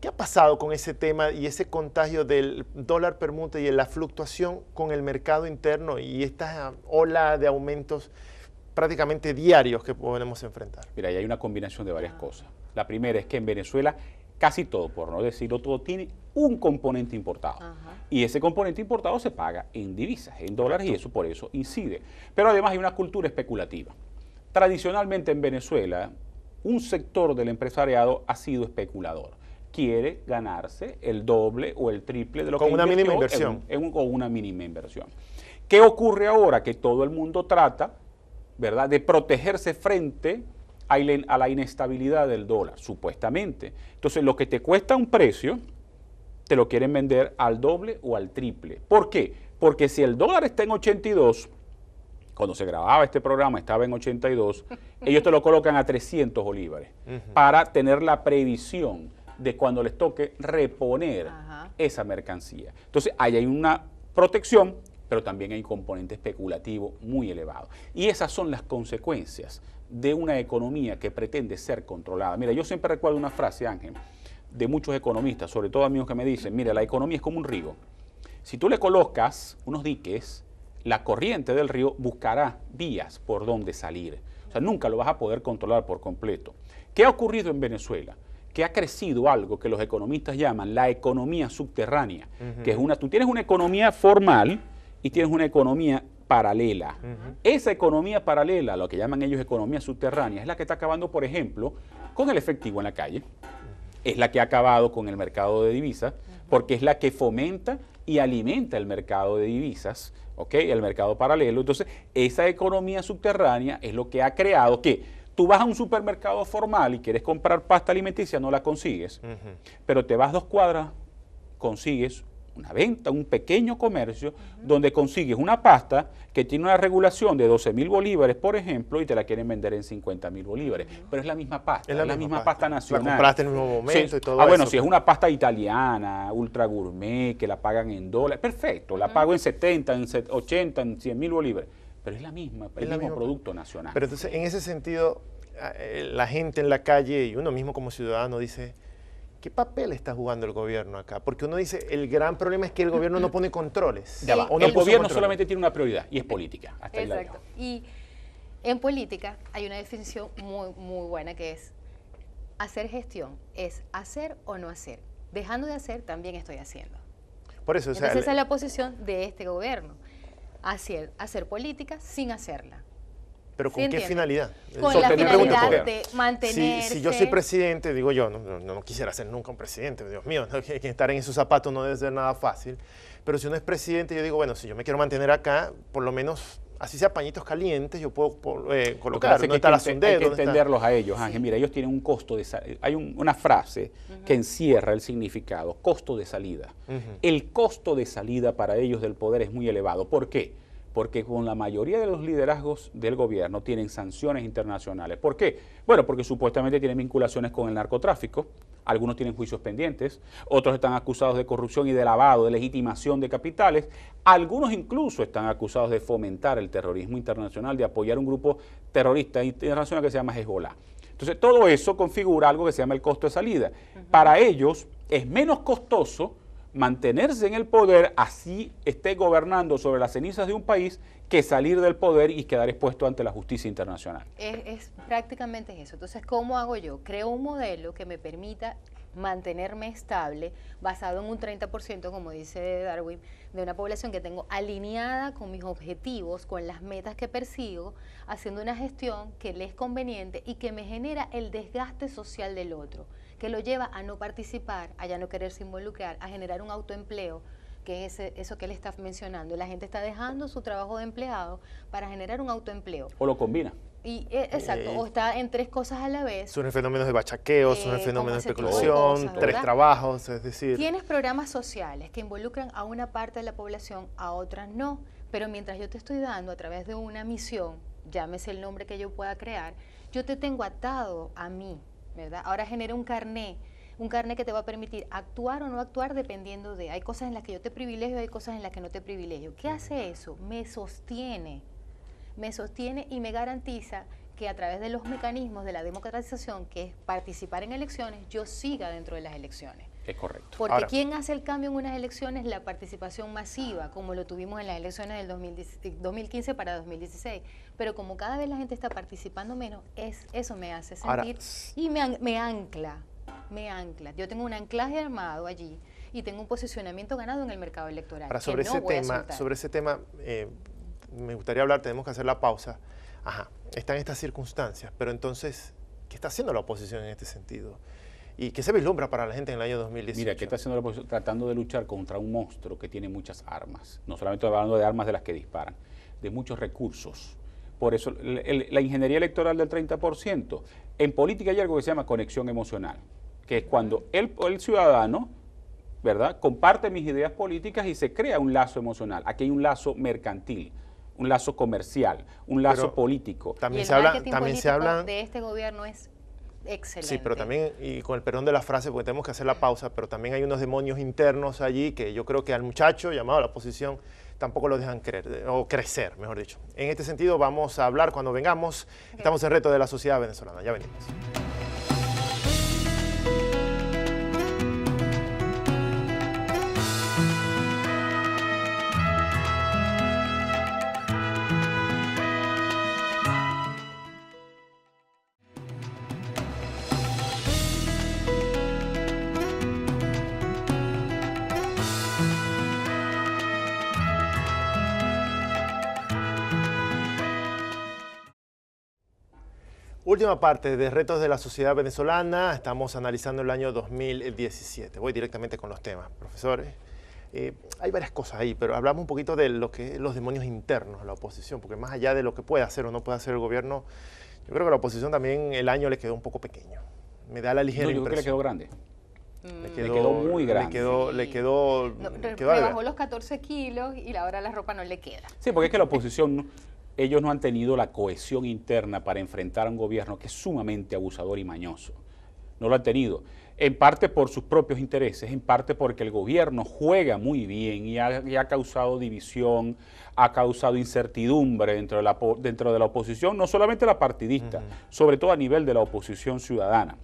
[SPEAKER 1] ¿Qué ha pasado con ese tema y ese contagio del dólar permuta y la fluctuación con el mercado interno y esta ola de aumentos prácticamente diarios que podemos enfrentar?
[SPEAKER 2] Mira, ahí hay una combinación de varias cosas. La primera es que en Venezuela casi todo, por no decirlo todo, tiene un componente importado. Y ese componente importado se paga en divisas, en dólares, y eso por eso incide. Pero además hay una cultura especulativa. Tradicionalmente en Venezuela, un sector del empresariado ha sido especulador. Quiere ganarse el doble o el triple de lo que
[SPEAKER 1] invirtió. Con una mínima inversión.
[SPEAKER 2] Con una mínima inversión. ¿Qué ocurre ahora? Que todo el mundo trata, ¿verdad?, de protegerse frente a la inestabilidad del dólar, supuestamente. Entonces, lo que te cuesta un precio, te lo quieren vender al doble o al triple. ¿Por qué? Porque si el dólar está en 82, cuando se grababa este programa estaba en 82, ellos te lo colocan a 300 bolívares para tener la previsión de cuando les toque reponer esa mercancía. Entonces, ahí hay una protección, pero también hay un componente especulativo muy elevado. Y esas son las consecuencias de una economía que pretende ser controlada. Mira, yo siempre recuerdo una frase, Ángel, de muchos economistas, sobre todo amigos que me dicen, mira, la economía es como un río. Si tú le colocas unos diques, la corriente del río buscará vías por donde salir. O sea, nunca lo vas a poder controlar por completo. ¿Qué ha ocurrido en Venezuela? Que ha crecido algo que los economistas llaman la economía subterránea, que es tú tienes una economía formal y tienes una economía paralela. Esa economía paralela, lo que llaman ellos economía subterránea, es la que está acabando, por ejemplo, con el efectivo en la calle, es la que ha acabado con el mercado de divisas, porque es la que fomenta y alimenta el mercado de divisas, ¿ok? El mercado paralelo. Entonces, esa economía subterránea es lo que ha creado que tú vas a un supermercado formal y quieres comprar pasta alimenticia, no la consigues, pero te vas 2 cuadras, consigues una venta, un pequeño comercio, donde consigues una pasta que tiene una regulación de 12.000 bolívares, por ejemplo, y te la quieren vender en 50.000 bolívares. Pero es la misma pasta, es la misma pasta nacional.
[SPEAKER 1] La compraste en el mismo momento, sí, y todo eso.
[SPEAKER 2] Bueno, si es una pasta italiana, ultra gourmet, que la pagan en dólares, perfecto, la pago en 70, en 80, en 100.000 bolívares. Pero es la misma, el mismo producto nacional.
[SPEAKER 1] Pero entonces, en ese sentido, la gente en la calle y uno mismo como ciudadano dice, ¿qué papel está jugando el gobierno acá? Porque uno dice, el gran problema es que el gobierno no pone controles.
[SPEAKER 2] Ya va. El gobierno solamente tiene una prioridad y es política. Hasta
[SPEAKER 3] exacto. Y en política hay una definición muy buena que es hacer gestión, es hacer o no hacer. Dejando de hacer, también estoy haciendo.
[SPEAKER 1] Por eso,
[SPEAKER 3] entonces esa es la posición de este gobierno. Hacer política sin hacerla.
[SPEAKER 1] ¿Pero con qué finalidad?
[SPEAKER 3] Con la finalidad de mantenerse.
[SPEAKER 1] Si yo soy presidente, digo yo, no quisiera ser nunca un presidente, Dios mío, que estar en esos zapatos no debe ser nada fácil. Pero si uno es presidente, yo digo, bueno, si yo me quiero mantener acá, por lo menos, así sea pañitos calientes, yo puedo colocar,
[SPEAKER 2] ¿dónde está la sondeo? Hay que entenderlos a ellos, Ángel. Mira, ellos tienen un costo de salida. Hay una frase que encierra el significado, costo de salida. El costo de salida para ellos del poder es muy elevado. ¿Por qué? Porque con la mayoría de los liderazgos del gobierno tienen sanciones internacionales. ¿Por qué? Bueno, porque supuestamente tienen vinculaciones con el narcotráfico, algunos tienen juicios pendientes, otros están acusados de corrupción y de lavado, de legitimación de capitales, algunos incluso están acusados de fomentar el terrorismo internacional, de apoyar un grupo terrorista internacional que se llama Hezbollah. Entonces, todo eso configura algo que se llama el costo de salida. Para ellos es menos costoso mantenerse en el poder, así esté gobernando sobre las cenizas de un país, que salir del poder y quedar expuesto ante la justicia internacional.
[SPEAKER 3] Es prácticamente eso. Entonces, ¿cómo hago yo? Creo un modelo que me permita mantenerme estable, basado en un 30%, como dice Darwin, de una población que tengo alineada con mis objetivos, con las metas que persigo, haciendo una gestión que le es conveniente y que me genera el desgaste social del otro, que lo lleva a no participar, a ya no quererse involucrar, a generar un autoempleo, que es eso que él está mencionando. La gente está dejando su trabajo de empleado para generar un autoempleo.
[SPEAKER 2] O lo combina.
[SPEAKER 3] Exacto, o está en 3 cosas a la vez.
[SPEAKER 1] Son fenómenos de bachaqueo, son fenómenos de especulación, 3 trabajos, es decir.
[SPEAKER 3] Tienes programas sociales que involucran a una parte de la población, a otras no, pero mientras yo te estoy dando a través de una misión, llámese el nombre que yo pueda crear, yo te tengo atado a mí, ¿verdad? Ahora genera un carné que te va a permitir actuar o no actuar dependiendo de, hay cosas en las que yo te privilegio, hay cosas en las que no te privilegio. ¿Qué hace eso? Me sostiene y me garantiza que a través de los mecanismos de la democratización, que es participar en elecciones, yo siga dentro de las elecciones.
[SPEAKER 2] Es correcto.
[SPEAKER 3] Porque ahora, ¿quién hace el cambio en unas elecciones? La participación masiva, como lo tuvimos en las elecciones del 2015 para 2016. Pero como cada vez la gente está participando menos, eso me hace sentir y me ancla. Yo tengo un anclaje armado allí y tengo un posicionamiento ganado en el mercado electoral.
[SPEAKER 1] Ahora, sobre ese tema, me gustaría hablar, tenemos que hacer la pausa. Están estas circunstancias, pero entonces, ¿qué está haciendo la oposición en este sentido? ¿Y qué se vislumbra para la gente en el año 2018?
[SPEAKER 2] Mira, ¿qué está haciendo la oposición? Tratando de luchar contra un monstruo que tiene muchas armas. No solamente hablando de armas de las que disparan, de muchos recursos. Por eso, la ingeniería electoral del 30%. En política hay algo que se llama conexión emocional, que es cuando el ciudadano, ¿verdad?, comparte mis ideas políticas y se crea un lazo emocional. Aquí hay un lazo mercantil, un lazo comercial, un lazo político.
[SPEAKER 3] También se habla de este gobierno es excelente.
[SPEAKER 1] Sí, pero también, y con el perdón de la frase, porque tenemos que hacer la pausa, pero también hay unos demonios internos allí que yo creo que al muchacho llamado a la oposición tampoco lo dejan crecer, mejor dicho. En este sentido vamos a hablar cuando vengamos. Estamos en Reto de la Sociedad Venezolana. Ya venimos. Última parte de Retos de la Sociedad Venezolana. Estamos analizando el año 2017. Voy directamente con los temas, profesores. Hay varias cosas ahí, pero hablamos un poquito de lo que los demonios internos de la oposición, porque más allá de lo que puede hacer o no puede hacer el gobierno, yo creo que a la oposición también el año le quedó un poco pequeño. Me da la ligera
[SPEAKER 2] yo creo que le quedó
[SPEAKER 1] impresión.
[SPEAKER 2] grande. Le quedó muy grande.
[SPEAKER 1] Le quedó
[SPEAKER 3] rebajó los 14 kilos y ahora la ropa no le queda.
[SPEAKER 2] Sí, porque es que la oposición, ellos no han tenido la cohesión interna para enfrentar a un gobierno que es sumamente abusador y mañoso. No lo han tenido. En parte por sus propios intereses, en parte porque el gobierno juega muy bien y ha causado división, ha causado incertidumbre dentro de la oposición, no solamente la partidista, sobre todo a nivel de la oposición ciudadana.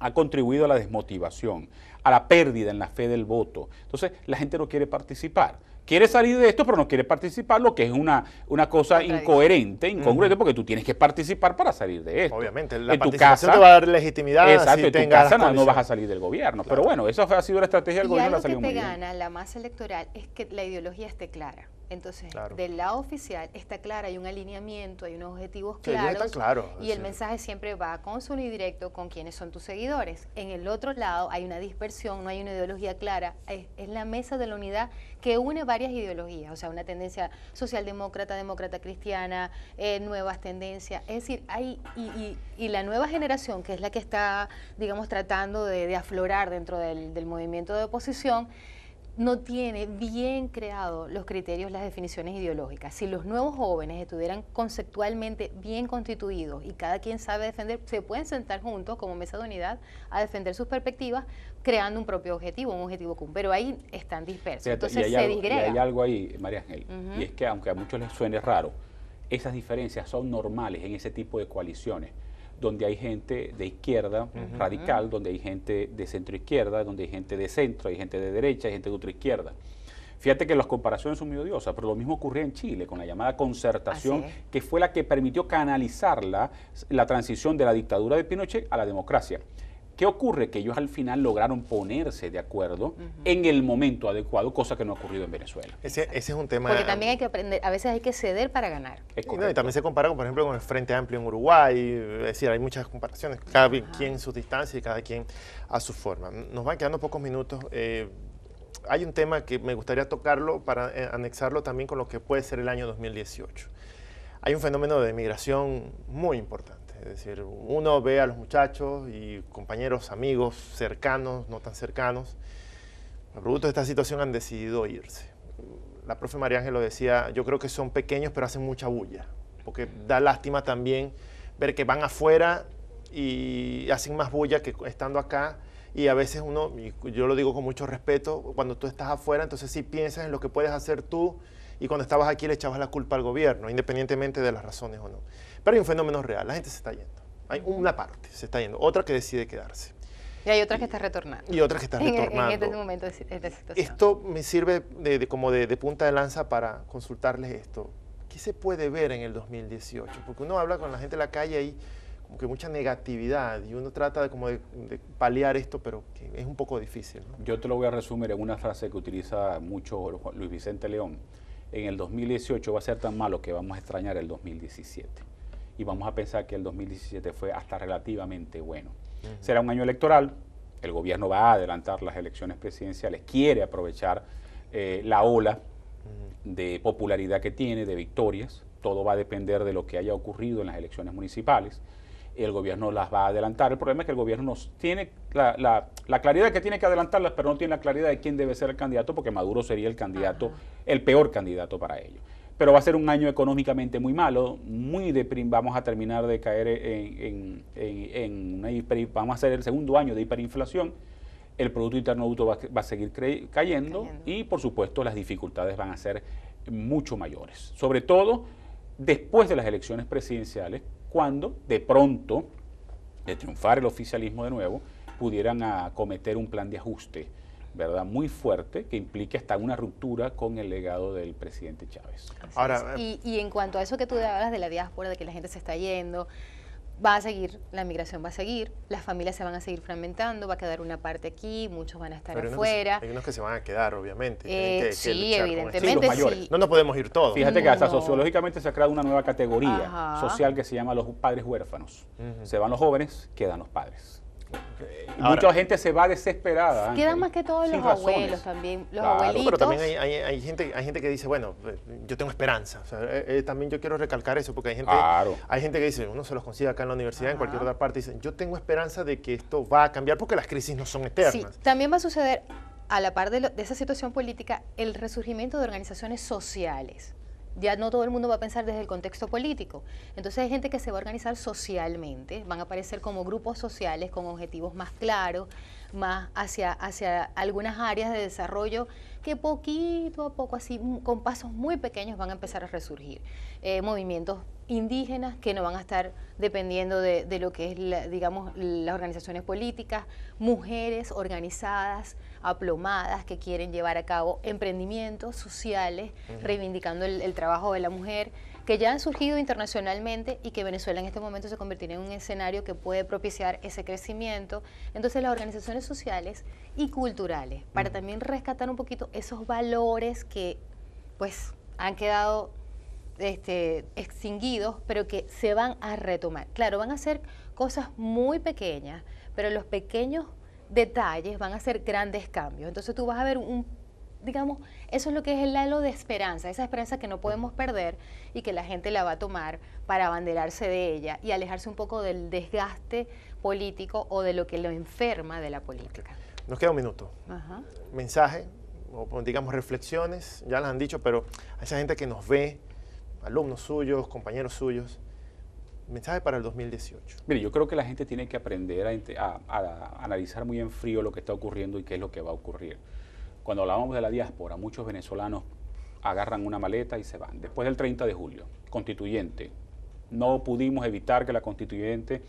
[SPEAKER 2] Ha contribuido a la desmotivación, a la pérdida en la fe del voto. Entonces, la gente no quiere participar. Quiere salir de esto, pero no quiere participar, lo que es una cosa incoherente, incongruente, porque tú tienes que participar para salir de esto.
[SPEAKER 1] Obviamente, la
[SPEAKER 2] en tu
[SPEAKER 1] participación
[SPEAKER 2] casa,
[SPEAKER 1] te va a dar legitimidad.
[SPEAKER 2] Exacto, en tu casa no vas a salir del gobierno.
[SPEAKER 1] Claro.
[SPEAKER 2] Pero bueno, esa ha sido la estrategia del gobierno.
[SPEAKER 3] Y algo
[SPEAKER 2] la
[SPEAKER 3] que te
[SPEAKER 2] muy
[SPEAKER 3] gana la masa electoral es que la ideología esté clara. Entonces,
[SPEAKER 1] claro,
[SPEAKER 3] del lado oficial está clara, hay un alineamiento, hay unos objetivos
[SPEAKER 1] sí,
[SPEAKER 3] claros,
[SPEAKER 1] claro,
[SPEAKER 3] y el mensaje siempre va cónsono y directo con quienes son tus seguidores. En el otro lado hay una dispersión, no hay una ideología clara, es la mesa de la unidad que une varias ideologías, o sea, una tendencia socialdemócrata, demócrata cristiana, nuevas tendencias, es decir, y la nueva generación, que es la que está, digamos, tratando de aflorar dentro del movimiento de oposición, no tiene bien creado los criterios, las definiciones ideológicas. Si los nuevos jóvenes estuvieran conceptualmente bien constituidos y cada quien sabe defender, se pueden sentar juntos como mesa de unidad a defender sus perspectivas, creando un propio objetivo, un objetivo común. Pero ahí están dispersos.
[SPEAKER 2] Fíjate,
[SPEAKER 3] entonces
[SPEAKER 2] y
[SPEAKER 3] se disgrega.
[SPEAKER 2] Y hay algo ahí, María Ángel, y es que aunque a muchos les suene raro, esas diferencias son normales en ese tipo de coaliciones, donde hay gente de izquierda radical, donde hay gente de centro izquierda, donde hay gente de centro, hay gente de derecha, hay gente de ultraizquierda. Fíjate que las comparaciones son muy odiosas, pero lo mismo ocurría en Chile con la llamada concertación, que fue la que permitió canalizar la transición de la dictadura de Pinochet a la democracia. ¿Qué ocurre? Que ellos al final lograron ponerse de acuerdo en el momento adecuado, cosa que no ha ocurrido en Venezuela.
[SPEAKER 1] Ese es un tema...
[SPEAKER 3] Porque también hay que aprender, a veces hay que ceder para ganar.
[SPEAKER 1] Y también se compara, por ejemplo, con el Frente Amplio en Uruguay, es decir, hay muchas comparaciones, cada quien en su distancia y cada quien a su forma. Nos van quedando pocos minutos. Hay un tema que me gustaría tocarlo para anexarlo también con lo que puede ser el año 2018. Hay un fenómeno de migración muy importante. Es decir, uno ve a los muchachos y compañeros, amigos, cercanos, no tan cercanos, producto de esta situación han decidido irse. La profe María Ángel lo decía, yo creo que son pequeños pero hacen mucha bulla, porque da lástima también ver que van afuera y hacen más bulla que estando acá, y a veces uno, y yo lo digo con mucho respeto, cuando tú estás afuera, entonces sí piensas en lo que puedes hacer tú, y cuando estabas aquí le echabas la culpa al gobierno, independientemente de las razones o no. Pero hay un fenómeno real, la gente se está yendo. Hay una parte, se está yendo, otra que decide quedarse.
[SPEAKER 3] Y hay otra que está retornando.
[SPEAKER 1] Y otra que está retornando.
[SPEAKER 3] En este momento de situación.
[SPEAKER 1] Esto me sirve como de punta de lanza para consultarles esto. ¿Qué se puede ver en el 2018? Porque uno habla con la gente en la calle y como que mucha negatividad y uno trata de paliar esto, pero que es un poco difícil, ¿no?
[SPEAKER 2] Yo te lo voy a resumir en una frase que utiliza mucho Luis Vicente León. En el 2018 va a ser tan malo que vamos a extrañar el 2017. Y vamos a pensar que el 2017 fue hasta relativamente bueno. Será un año electoral, el gobierno va a adelantar las elecciones presidenciales, quiere aprovechar la ola de popularidad que tiene, de victorias. Todo va a depender de lo que haya ocurrido en las elecciones municipales. El gobierno las va a adelantar. El problema es que el gobierno no tiene la claridad de que tiene que adelantarlas, pero no tiene la claridad de quién debe ser el candidato, porque Maduro sería el candidato, el peor candidato para ello. Pero va a ser un año económicamente muy malo, vamos a terminar de caer vamos a hacer el segundo año de hiperinflación, el Producto Interno Bruto va a seguir cayendo y por supuesto las dificultades van a ser mucho mayores, sobre todo después de las elecciones presidenciales, cuando de pronto, de triunfar el oficialismo de nuevo, pudieran acometer un plan de ajuste, ¿verdad?, muy fuerte, que implique hasta una ruptura con el legado del presidente Chávez.
[SPEAKER 3] Ahora, y en cuanto a eso que tú hablas de la diáspora, de que la gente se está yendo, va a seguir, la migración va a seguir, las familias se van a seguir fragmentando, va a quedar una parte aquí, muchos van a estar afuera.
[SPEAKER 1] Hay unos que se van a quedar, obviamente.
[SPEAKER 3] Sí, evidentemente
[SPEAKER 1] sí. No nos podemos ir todos.
[SPEAKER 2] Fíjate que hasta sociológicamente se ha creado una nueva categoría social que se llama los padres huérfanos. Se van los jóvenes, quedan los padres. Y mucha gente se va desesperada.
[SPEAKER 3] Quedan más que todos los abuelos también, los abuelitos.
[SPEAKER 1] Pero también hay gente que dice, bueno, yo tengo esperanza. O sea, también yo quiero recalcar eso, porque hay gente que dice, uno se los consigue acá en la universidad, en cualquier otra parte, dicen, yo tengo esperanza de que esto va a cambiar, porque las crisis no son eternas.
[SPEAKER 3] Sí, también va a suceder, a la par de esa situación política, el resurgimiento de organizaciones sociales. Ya no todo el mundo va a pensar desde el contexto político. Entonces hay gente que se va a organizar socialmente, van a aparecer como grupos sociales con objetivos más claros, más hacia algunas áreas de desarrollo que poquito a poco, así con pasos muy pequeños, van a empezar a resurgir. Movimientos indígenas que no van a estar dependiendo de lo que es, digamos, las organizaciones políticas, mujeres organizadas, aplomadas, que quieren llevar a cabo emprendimientos sociales, reivindicando el trabajo de la mujer, que ya han surgido internacionalmente y que Venezuela en este momento se convertirá en un escenario que puede propiciar ese crecimiento. Entonces las organizaciones sociales y culturales, para también rescatar un poquito esos valores que pues han quedado extinguidos, pero que se van a retomar. Claro, van a ser cosas muy pequeñas, pero los pequeños detalles van a ser grandes cambios. Entonces tú vas a ver digamos, eso es lo que es el halo de esperanza, esa esperanza que no podemos perder y que la gente la va a tomar para abanderarse de ella y alejarse un poco del desgaste político o de lo que lo enferma de la política.
[SPEAKER 1] Nos queda un minuto. Mensaje, o digamos reflexiones, ya las han dicho, pero a esa gente que nos ve, alumnos suyos, compañeros suyos, mensaje para el 2018.
[SPEAKER 2] Mire, yo creo que la gente tiene que aprender a analizar muy en frío lo que está ocurriendo y qué es lo que va a ocurrir. Cuando hablábamos de la diáspora, muchos venezolanos agarran una maleta y se van. Después del 30 de julio, constituyente, no pudimos evitar que la constituyente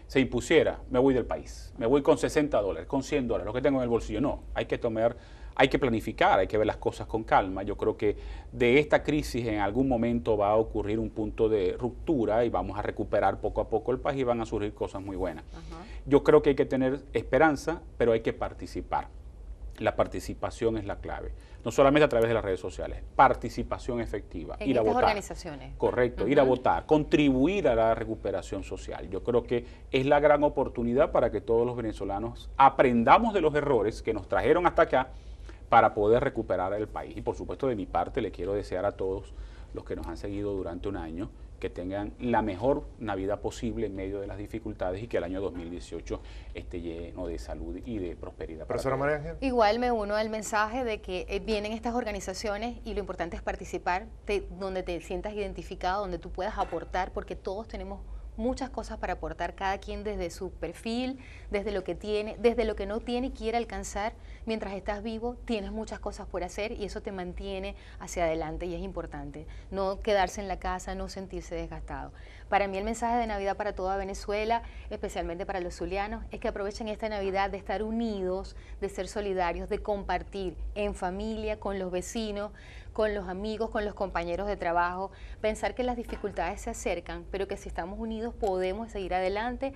[SPEAKER 2] se impusiera, me voy del país, me voy con $60, con $100, lo que tengo en el bolsillo. No, hay que planificar, hay que ver las cosas con calma. Yo creo que de esta crisis en algún momento va a ocurrir un punto de ruptura y vamos a recuperar poco a poco el país y van a surgir cosas muy buenas. Yo creo que hay que tener esperanza, pero hay que participar. La participación es la clave, no solamente a través de las redes sociales, participación efectiva, ir a votar.
[SPEAKER 3] Organizaciones.
[SPEAKER 2] Correcto, ir a votar, contribuir a la recuperación social. Yo creo que es la gran oportunidad para que todos los venezolanos aprendamos de los errores que nos trajeron hasta acá para poder recuperar el país. Y por supuesto, de mi parte, le quiero desear a todos los que nos han seguido durante un año que tengan la mejor Navidad posible en medio de las dificultades y que el año 2018 esté lleno de salud y de prosperidad.
[SPEAKER 1] Profesora María Ángel.
[SPEAKER 3] Igual me uno al mensaje de que vienen estas organizaciones y lo importante es participar, donde te sientas identificado, donde tú puedas aportar, porque todos tenemos muchas cosas para aportar, cada quien desde su perfil, desde lo que tiene, desde lo que no tiene y quiere alcanzar. Mientras estás vivo, tienes muchas cosas por hacer y eso te mantiene hacia adelante y es importante. No quedarse en la casa, no sentirse desgastado. Para mí el mensaje de Navidad para toda Venezuela, especialmente para los zulianos, es que aprovechen esta Navidad de estar unidos, de ser solidarios, de compartir en familia, con los vecinos, con los amigos, con los compañeros de trabajo, pensar que las dificultades se acercan, pero que si estamos unidos podemos seguir adelante,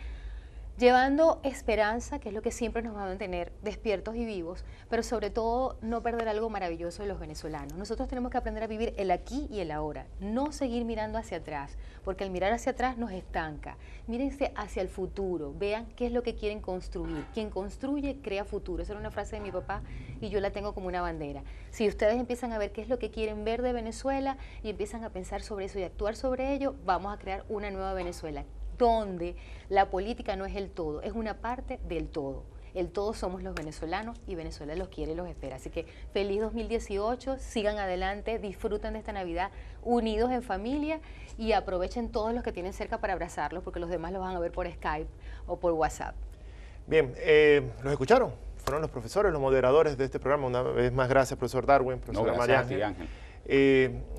[SPEAKER 3] llevando esperanza, que es lo que siempre nos va a mantener despiertos y vivos, pero sobre todo no perder algo maravilloso de los venezolanos. Nosotros tenemos que aprender a vivir el aquí y el ahora, no seguir mirando hacia atrás, porque el mirar hacia atrás nos estanca. Mírense hacia el futuro, vean qué es lo que quieren construir. Quien construye, crea futuro. Esa era una frase de mi papá y yo la tengo como una bandera. Si ustedes empiezan a ver qué es lo que quieren ver de Venezuela y empiezan a pensar sobre eso y actuar sobre ello, vamos a crear una nueva Venezuela, donde la política no es el todo, es una parte del todo. El todo somos los venezolanos y Venezuela los quiere y los espera. Así que feliz 2018, sigan adelante, disfruten de esta Navidad unidos en familia y aprovechen todos los que tienen cerca para abrazarlos, porque los demás los van a ver por Skype o por WhatsApp.
[SPEAKER 1] Bien, ¿los escucharon? Fueron los profesores, los moderadores de este programa. Una vez más, gracias, profesor Darwin, profesora María Ángel.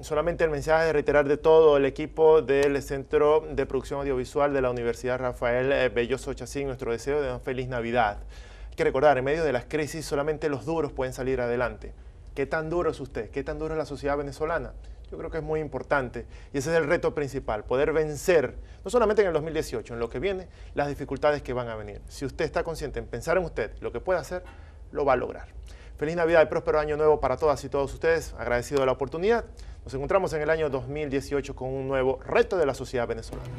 [SPEAKER 1] Solamente el mensaje de reiterar de todo el equipo del Centro de Producción Audiovisual de la Universidad Rafael Belloso Chacín, nuestro deseo de una feliz Navidad. Hay que recordar, en medio de las crisis solamente los duros pueden salir adelante. ¿Qué tan duro es usted? ¿Qué tan duro es la sociedad venezolana? Yo creo que es muy importante y ese es el reto principal, poder vencer, no solamente en el 2018, en lo que viene, las dificultades que van a venir. Si usted está consciente en pensar en usted, lo que puede hacer, lo va a lograr. Feliz Navidad y próspero año nuevo para todas y todos ustedes. Agradecido de la oportunidad. Nos encontramos en el año 2018 con un nuevo reto de la sociedad venezolana.